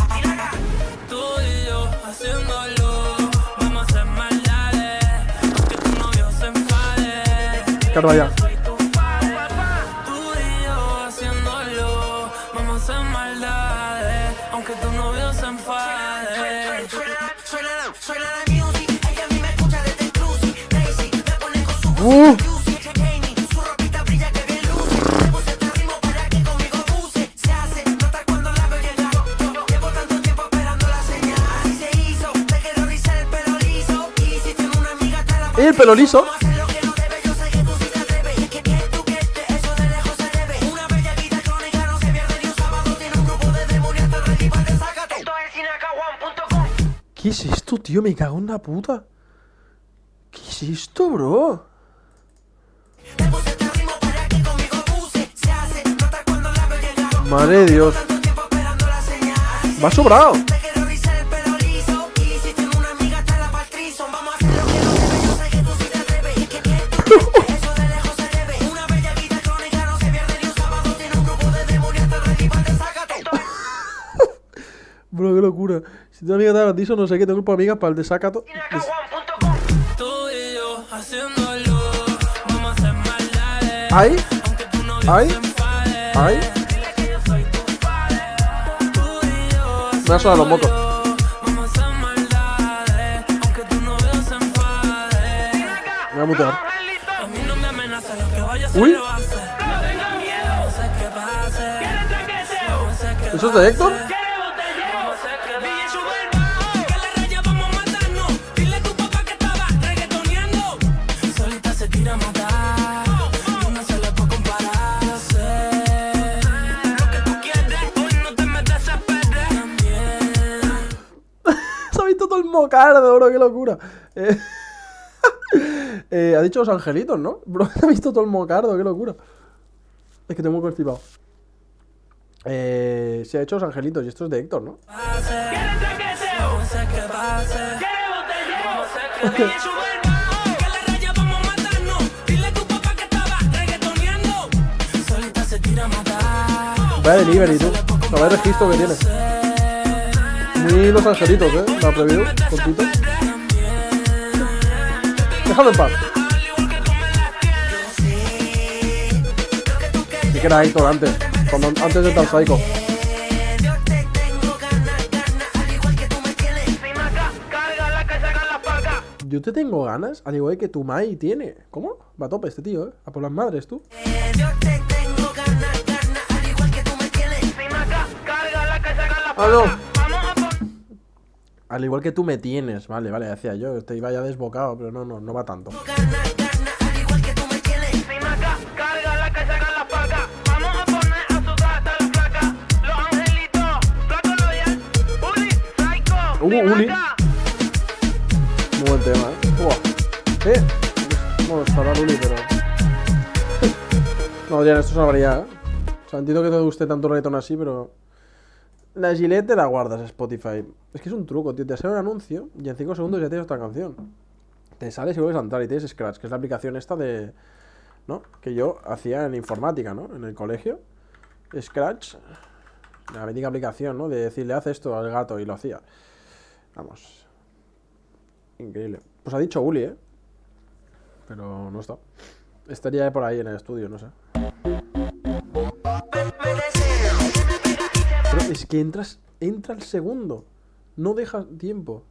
Tú y yo haciéndolo, vamos a hacer maldades, aunque tu novio se enfade. Claro, vaya. Tú y yo haciéndolo, vamos a hacer maldades, aunque tu novio se enfade. Suena la music, ella a mí me escucha desde el cruci. Crazy, me pone con su Uh. music. Check Amy, su ropita brilla que bien luce. Le puse este ritmo para que Y el pelo liso. ¿Qué es esto, tío? Me cago en la puta. ¿Qué es esto, bro? Madre de Dios. Va sobrado. Bro, qué locura. Si tu amiga te da batizo, no sé qué, tengo un grupo de amigas para el desacato. Tú y yo haciéndolo, vamos a hacer maldades. ¡Ay! Aunque tú no ¡Ay! te enfades. ¡Ay! Dile que yo soy tu padre. Tú y yo Me ha sonado los mocos. vamos a hacer maldades. Aunque tú no se enfades. Me voy a mutear. A mí no me amenaza lo que vaya a hacer. Uy. Lo hace. No tengas miedo. No sé qué pase. No sé qué ¿Eso es de Héctor? Se ha visto todo el mocardo, bro, qué locura. Ha dicho los angelitos, ¿no? Bro, se ha visto todo el mocardo, qué locura. Es que tengo muy constipado. Se ha hecho los angelitos y esto es de Héctor, ¿no? Vaya delivery, tú. Vaya registro que tiene. Muy los angelitos, la preview, cortito. Déjalo en paz. Sí que era Héctor antes. Antes de tal Psycho. Yo te tengo ganas, al igual que tu Mai tiene. ¿Cómo? Va a tope este tío, A por las madres, tú. Ah, no. Al igual que tú me tienes. Vale, vale, decía yo. Este iba ya desbocado, pero no va tanto. Uli. Muy buen tema, Buah. Bueno, estará Uli, pero... No, ya, esto es una variedad, O sea, entiendo que te guste tanto el reggaetón así, pero... La Gillette te la guardas a Spotify. Es que es un truco, tío. Te sale un anuncio y en 5 segundos ya tienes otra canción. Te sales y vuelves a entrar y tienes Scratch, que es la aplicación esta de... ¿No? Que yo hacía en informática, ¿no? En el colegio. Scratch. La mítica aplicación, ¿no? De decirle, haz esto al gato y lo hacía. Vamos. Increíble. Pues ha dicho Uli, Pero no está. Estaría por ahí en el estudio, no sé. Pero es que entra el segundo. No deja tiempo.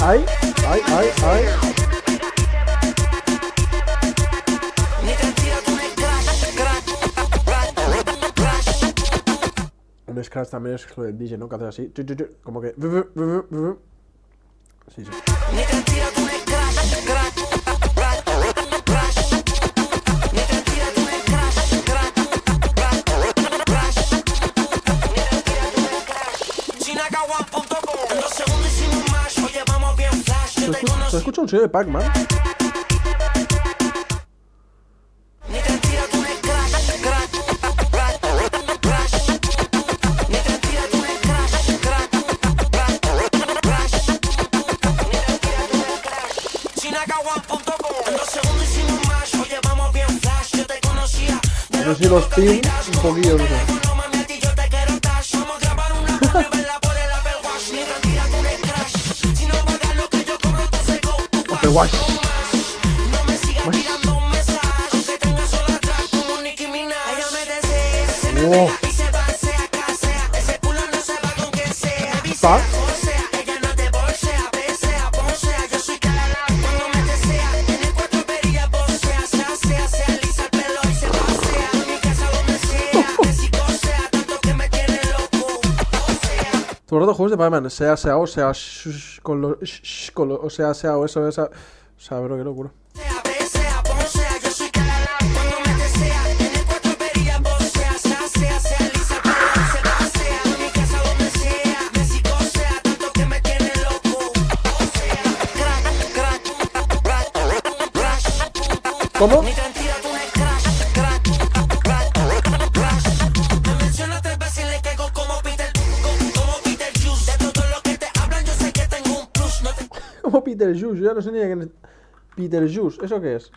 ¡Ay! Un scratch también es lo del DJ, ¿no? Que haces así. Como que... Sí. ¿Se escucha un sonido de Pac-Man? No sé si los pins un poquillo, no sé. Apple Watch. Oh. Pa. Tú Todo el rato juegos de Pac-Man, sea o sea con los o sea o eso, esa. O sea, bro, qué locura. Sea, B, sea, pon, sea, yo soy cuando me desea. En el 4 vería vos, sea, lisa, pero se pasea. En mi casa donde sea, me psicosea, tanto que me tiene loco. O sea, crash. ¿Cómo? Ni tranquila, tú no es crash. Me menciona 3 veces y le caigo como Peter Juice. De todo lo que te hablan, yo sé que tengo un plus. No te Como Peter Juice, yo ya no sé ni quién es. Peter Juice, ¿eso qué es?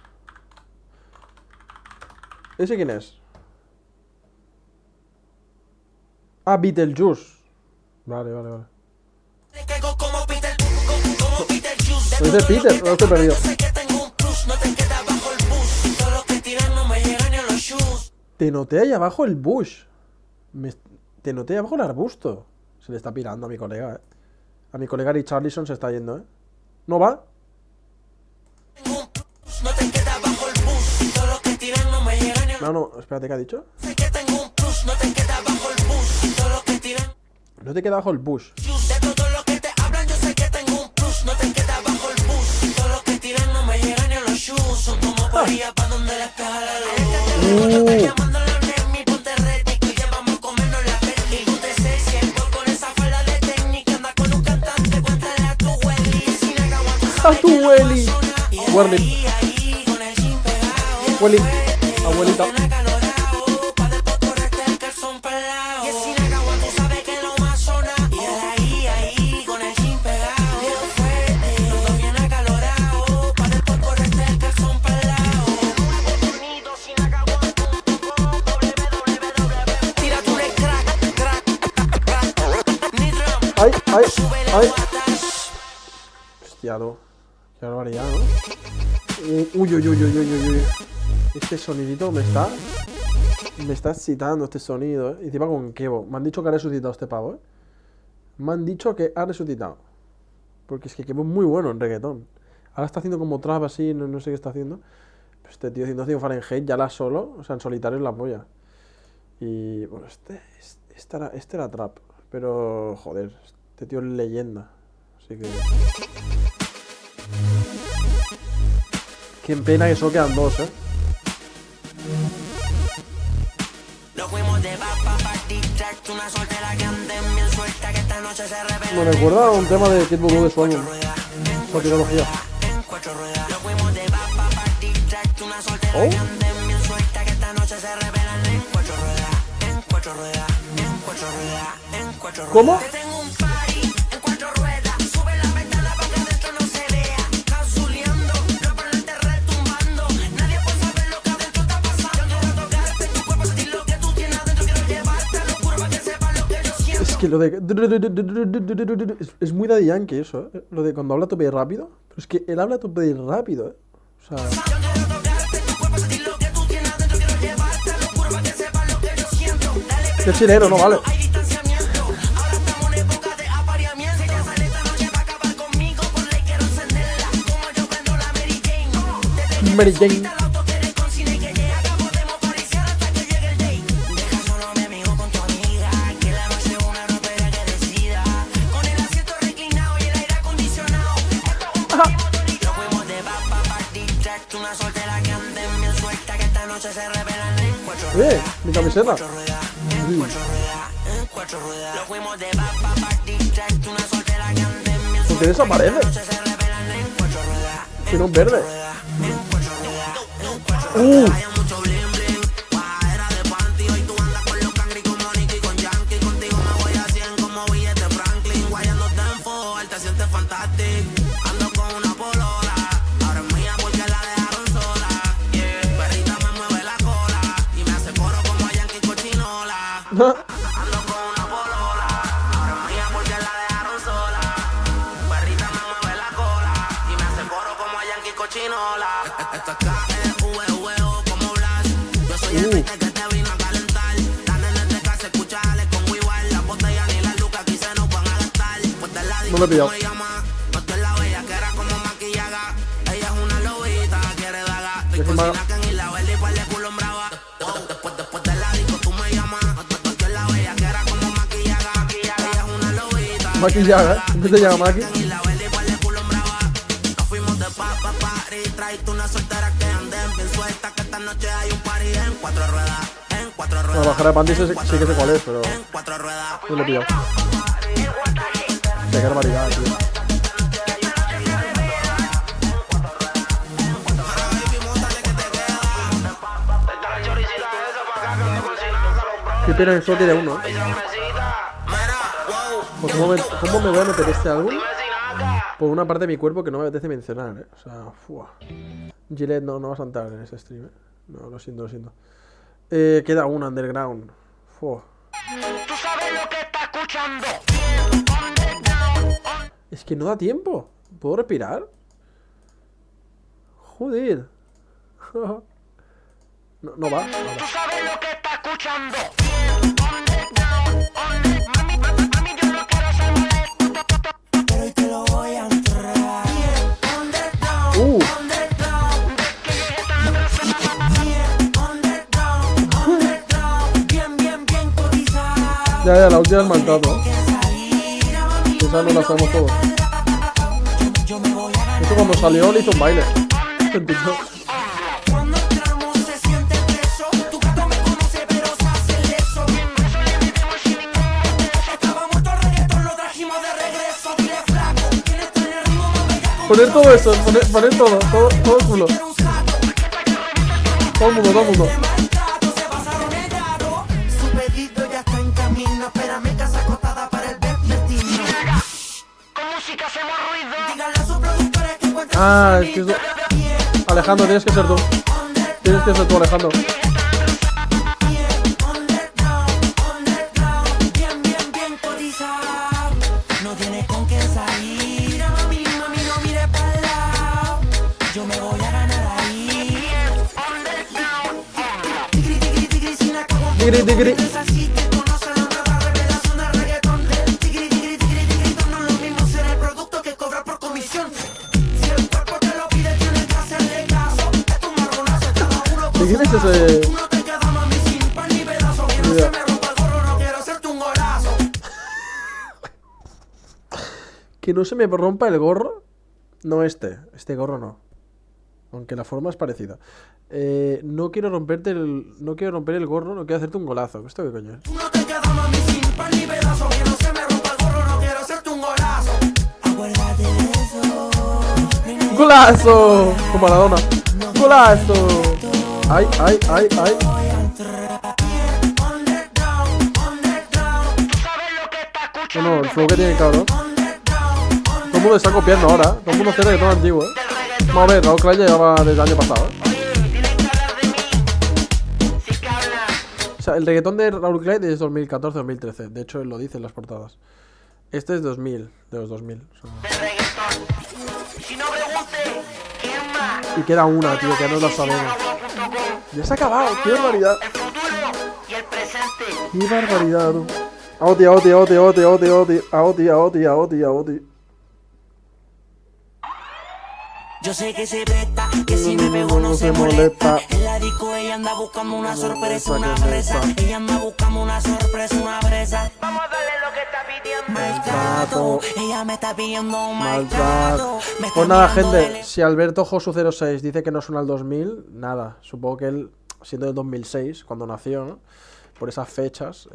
¿Ese quién es? Ah, Beetlejuice. Vale. le caigo como Peter Juice. ¿Es de Peter? No estoy perdido. Yo sé que tengo un plus, no te quedas bajo el bus. Todo lo que tiran no me llegan ni a los shoes. Te noté ahí abajo el bush. Te noté abajo el arbusto. Se le está pirando a mi colega, A mi colega Richarlison se está yendo, ¿No va? Tengo un plus, no te quedas bajo el bus. Todo lo que tiran no me llegan ni a los No, espérate, ¿qué ha dicho? Sé que tengo un plus, no te quedas bajo el bus. Todo lo que tiran No te queda bajo el bush. de todo lo que te hablan, yo sé que tengo un plus, no te quedas bajo el bus. Todo lo que tiran no me llegan ni a los shoes. Son como parillas pa' donde les pega la luz. Llamando a la Nemi, ponte ready, que ya vamos a comernos la peli. Tú te sé siempre con esa falda de técnica. Anda con un cantante, cuéntale a tu Welly. Si nega aguanta, ¡A tu Welly! Welly. ahí, con el jean pegado. Welly. Abuelita. Bien acalorado, pa' después correrte el calzón pelado. Y si nega aguanta, tú sabes que lo más sona. Y él ahí, con el jean pegado. Bien fuerte, todo bien acalorado, pa' después correrte el calzón pelado. Sonido sin acaguanto.com, www. Tírate un crack. Ni drum, ¡Ay! súbele guatas. Hostia, no. Qué barbaridad, ¿no? Uy. Este sonidito me está excitando este sonido, Y encima con Kevo. Me han dicho que ha resucitado este pavo, Me han dicho que ha resucitado. Porque es que Kevo es muy bueno en reggaetón. Ahora está haciendo como trap así, no sé qué está haciendo. Pero este tío haciendo Fahrenheit ya la solo, o sea, en solitario es la polla. Y bueno, este era trap. Pero, joder, este tío es leyenda. Así que... Qué pena que solo quedan 2, Nos fuimos de Bapa Party Track, una soltera que ande bien suelta, que esta noche se revela. Me recuerda a un tema de Kid Voodoo de su álbum. Por tecnología. En 4 ruedas. Nos fuimos de Bapa Party Track, una soltera que ande bien suelta, que esta noche se revelan en 4 ruedas. En 4 ruedas. En 4 ruedas. En 4 ruedas. ¿Cómo? Te tengo un party en 4 ruedas. Sube la ventana para que adentro no se vea. Causuleando, los parlantes retumbando. Nadie puede saber lo que adentro está pasando. Quiero tocarte tu cuerpo, sentir lo que tú tienes adentro. Quiero llevarte a locura para que sepas lo que yo siento. Es que lo de... Es muy Daddy Yankee eso, Lo de cuando habla a tope rápido. Pero es que él habla a tope rápido, O sea... Yo quiero tocarte tu cuerpo, sentir lo que tú tienes adentro. Quiero llevarte a locura para que sepas lo que yo siento. Dale, Es chileno, no vale. hay distanciamiento. Ahora estamos en época de apareamiento. Si ella sale esta noche va a acabar conmigo, por ley quiero encenderla. Como yo prendo la Mary Jane. Desde que Mary te Jane. subiste al auto, quieres con cine que llega. Podemos pariciar hasta que llegue el day. Deja solo a mi amigo con tu amiga. Que la noche es una ropera que decida. Con el asiento reclinado y el aire acondicionado. Nos fuimos de Bapa Party Track, una soltera que ande bien suelta, que esta noche se revelan en 4 ruedas. Mi camiseta. En 4 ruedas, en 4 ruedas. Nos fuimos de Bapa Party Track, una soltera que ande bien ¿Por qué desaparece? esta noche se revelan en 4 ruedas. Tiene un verde. En 4 ruedas, en 4 ruedas. Hay mucho bling bling, bajadera de panty. Hoy tú andas con los cangri como Nicky con Yankee. Contigo me voy a 100 como billete Franklin. Guayándote en full, te sientes fantastic. Ando con una polola, ahora es mía porque la dejaron sola. Perrita me mueve la cola y me hace coro como Yankee cochinola. Ando con una polola, ahora es mía porque la dejaron sola. Perrita me mueve la cola y me hace coro como Yankee cochinola. Esto es KEVO como Blas. Yo soy el que te vino a calentar. La nena de casa escucha con igual. La botella ni la luca aquí se nos van a gastar. Pues de la No lo he pillado. me llama. No es la bella que era como maquillaga. Ella es una lobita, quiere daga. Yo Rico que sin acá y la vela y par de culo en brava. Después de la disco tú me llamas. No es la bella que era como maquillaga. Ella es una lobita. Maki Yaga, ¿eh? ¿Qué te llama Maki? Y la verde igual de culo en brava. Nos fuimos de party. Traíste una soltera que anden bien suelta. Que esta noche hay un party en 4 ruedas. En 4 ruedas. No, bajar de Panty sí que sé cuál es, pero En 4 ruedas. no lo he pillado. Qué barbaridad, tío. Qué pena que solo tiene uno, ¿eh? Pues ¿cómo me voy a meter este álbum? Por una parte de mi cuerpo que no me apetece mencionar, ¿eh? O sea, fuah. Gillette no vas a entrar en ese stream, ¿eh? No, lo siento, lo siento. Queda una Underground. Fuah. Tú sabes lo que está escuchando. Es que no da tiempo. ¿Puedo respirar? Joder. No va. Tú sabes lo que está escuchando. Pero hoy te lo voy a entrar. Bien cotizado. Ya, la última es maltrato. Esa no la sabemos todos. Esto cuando salió le hizo un baile. En TikTok. Cuando entramos se siente preso. Tu gato me conoce pero se hace leso. Estaba muerto el reggaetón, lo trajimos de regreso. Dile flaco, ¿quién trae el ritmo más bellaco? Poner todo eso, poner todo el culo. Quiero un saco. Todo el mundo. Maltrato, se pasaron el gato. Su pedido ya está en camino. Espérame casa acostada para el vespertino. Con música hacemos ruido. Díganle a sus productores que encuentren Ah, es que es... Alejandro, tienes que ser tú. Tienes que ser tú, Alejandro. bien cotizado. No tienes con qué salir. Mira, mami, no mires para el lado. Yo me voy a ganar ahí. Tigri, sin acabo. Tigri. Así que conoce la nueva revelación del reggaetón. Tigri, no es lo mismo ser el producto que cobrar por comisión. Si el cuerpo te lo pide, tienes que hacerle caso. Es tu marronazo, cada uno con ¿De quién es su ese? Tú no te quedas, mami, sin pan ni pedazo. Que no se me rompa el gorro, no quiero hacerte un golazo. Que no se me rompa el gorro. No este gorro no. Aunque la forma es parecida. No quiero romper el gorro, no quiero hacerte un golazo. ¿Esto qué coño es? Tú no te quedas, mami, sin pan ni pedazo. Que no se me rompa el gorro, no quiero hacerte un golazo. Acuérdate de eso. ¡Golazo! Con Maradona. ¡Golazo! ¡Ay! No, el flow que tiene, cabrón. Todo el mundo está copiando ahora. Todo el mundo hace reggaetón antiguo, ¿eh? Vamos a ver, Raúl Clay ya llevaba desde el año pasado, ¿eh? O sea, el reggaetón de Raúl Clay es 2014-2013. De hecho, él lo dice en las portadas. Este es 2000, de los 2000. O sea. Si no pregunte, ¿quién más? Y queda una, tío, que no la sabemos. Ya se ha acabado, qué barbaridad. El futuro y el presente. Qué barbaridad, tú. Aoti. Yo sé que se presta, que si me pego no se molesta. En la disco ella anda buscando una sorpresa, una presa. Ella anda buscando una sorpresa, una presa. Vamos a darle lo que está pidiendo. Maltrato, ella me está pidiendo maltrato. Me está Pues nada, mirando gente, de si Alberto Josu06 dice que no suena al 2000, nada. Supongo que él, siendo del 2006, cuando nació, ¿no? Por esas fechas,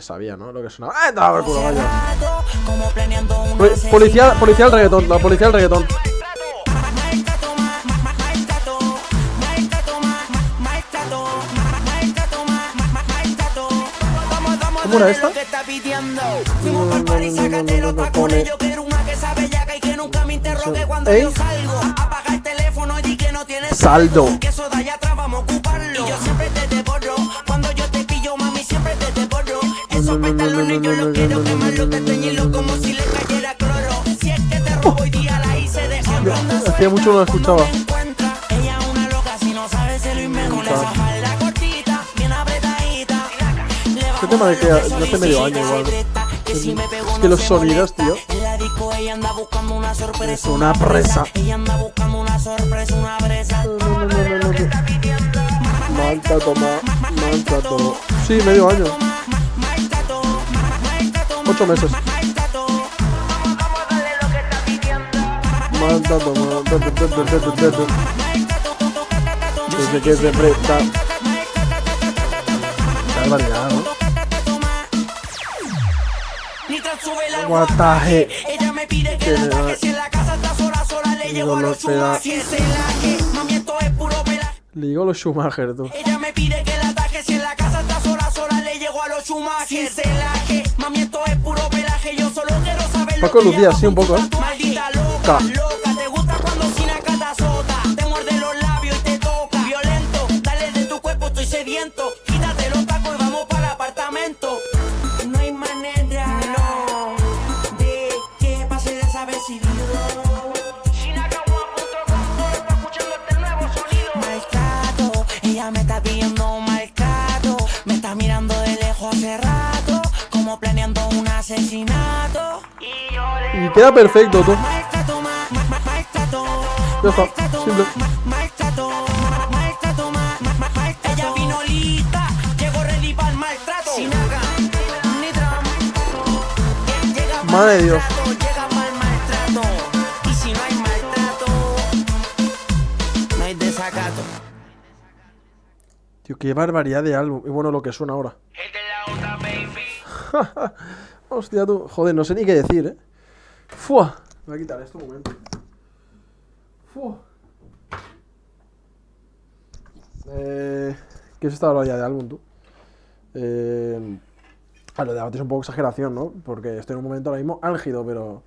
sabía, ¿no? Lo que sonaba. ¡Ah, estaba por culo, vaya! maltrato, como planeando una Policía del reggaetón, la policía del reggaetón. ¿Cómo era esta? Fuimos pa'l party, sácate los tacones. Yo quiero una que sabe ya que nunca me interrogue cuando ¿Eh? yo salgo. Apaga el teléfono y que no tienes Saldo. Que eso de allá atrás vamos a ocuparlo. Y yo siempre te borro. Cuando yo te pillo, mami, siempre te borro. Esos pantalones yo los quiero quemarlos, te teñirlos como si le cayera cloro. Si es que te robo hoy día la hice de oro. Hacía mucho no la escuchaba. Ella es una loca, si no sabe se lo inventa. Con esa falda cortita, bien apretadita. Este tema de que hace medio año igual. Es que los sonidos, tío. En la disco ella anda buscando una sorpresa. Es una presa. Ella anda buscando una sorpresa, una presa. Maltrato. Sí, medio año. Maltrato, 8 meses. Maltrato. Vamos a darle lo que está pidiendo. Maltrato. Desde que se presta. Qué barbaridad, ¿no? Nitrat sube la Guataje. Ella me pide que la ataque. Si en la casa está sola, le llego a los chumas. Si es el laje, mami, esto es puro pelaje. Le digo a los Schumacher, tú. Ella me pide que la ataque. Si en la casa está sola, le llego a los chumas. Si es el laje, mami, esto es puro pelaje. Yo solo quiero saber Paco lo que Lucía, ella sí, un poco, con tu maldita loca, loca. Te gusta cuando sin acata sota. Te muerde los labios y te toca. Violento, dale de tu cuerpo, estoy sediento. Quítate los tacos y vamos para el apartamento. No hay manera, no, de que pase desapercibido. Maltrato, ella me está pidiendo maltrato. Me está mirando de lejos hace rato, como planeando un asesinato. Y yo le Y queda perfecto, tú. maltrato, maltrato. Ya está, simple. Maltrato, maltrato, maltrato. Ella vino lista, llegó ready para el maltrato. Sin acá, ni drama. Llega pa'l Madre de Dios. maltrato, llega pa'l maltrato. Y si no hay maltrato, no hay desacato. Tío, qué barbaridad de álbum. Y bueno, lo que suena ahora. Hostia, tú. Joder, no sé ni qué decir, ¿eh? Fua. Me voy a quitar esto un momento. Fua. ¿Qué es esta barbaridad de álbum, tú? Lo de Abate es un poco exageración, ¿no? Porque estoy en un momento ahora mismo álgido, pero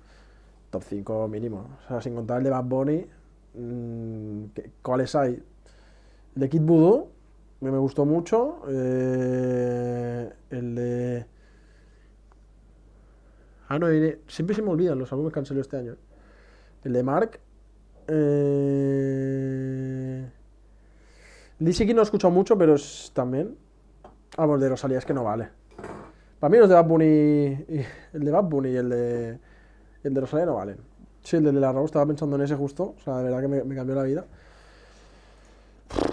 top 5 mínimo. O sea, sin contar el de Bad Bunny, ¿cuáles hay? El de Kid Voodoo, que me gustó mucho. El de... Ah, no, siempre se me olvidan los álbumes que han salido este año. El de Mark. Lizzy King no he escuchado mucho, pero es también... Ah, bueno, el de Rosalía es que no vale. Para mí los de Bad Bunny... El de Bad Bunny y el de Rosalía no valen. Sí, el de La Rose, estaba pensando en ese justo. O sea, de verdad que me cambió la vida.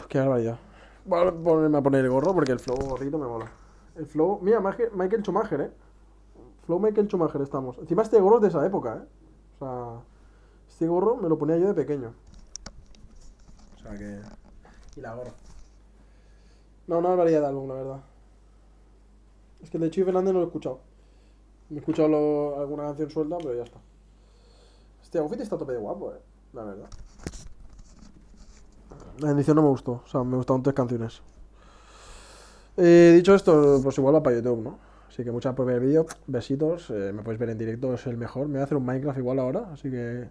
Qué barbaridad. Voy a ponerme a poner el gorro porque el flow gorrito me mola. El flow... Mira, Michael Schumacher, ¿eh? Flow Michael Schumacher estamos. Encima este gorro es de esa época, ¿eh? O sea... Este gorro me lo ponía yo de pequeño. O sea que... Y la gorra. No, una barbaridad de álbum, la verdad. Es que el de Chuy Fernández no lo he escuchado. Me he escuchado alguna canción suelta, pero ya está. Este outfit está a tope de guapo, la verdad. La edición no me gustó, o sea, me gustaron 3 canciones. Dicho esto, pues igual va para YouTube, ¿no? Así que muchas por ver el vídeo, besitos, me podéis ver en directo, es el mejor. Me voy a hacer un Minecraft igual ahora, así que...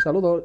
Saludos.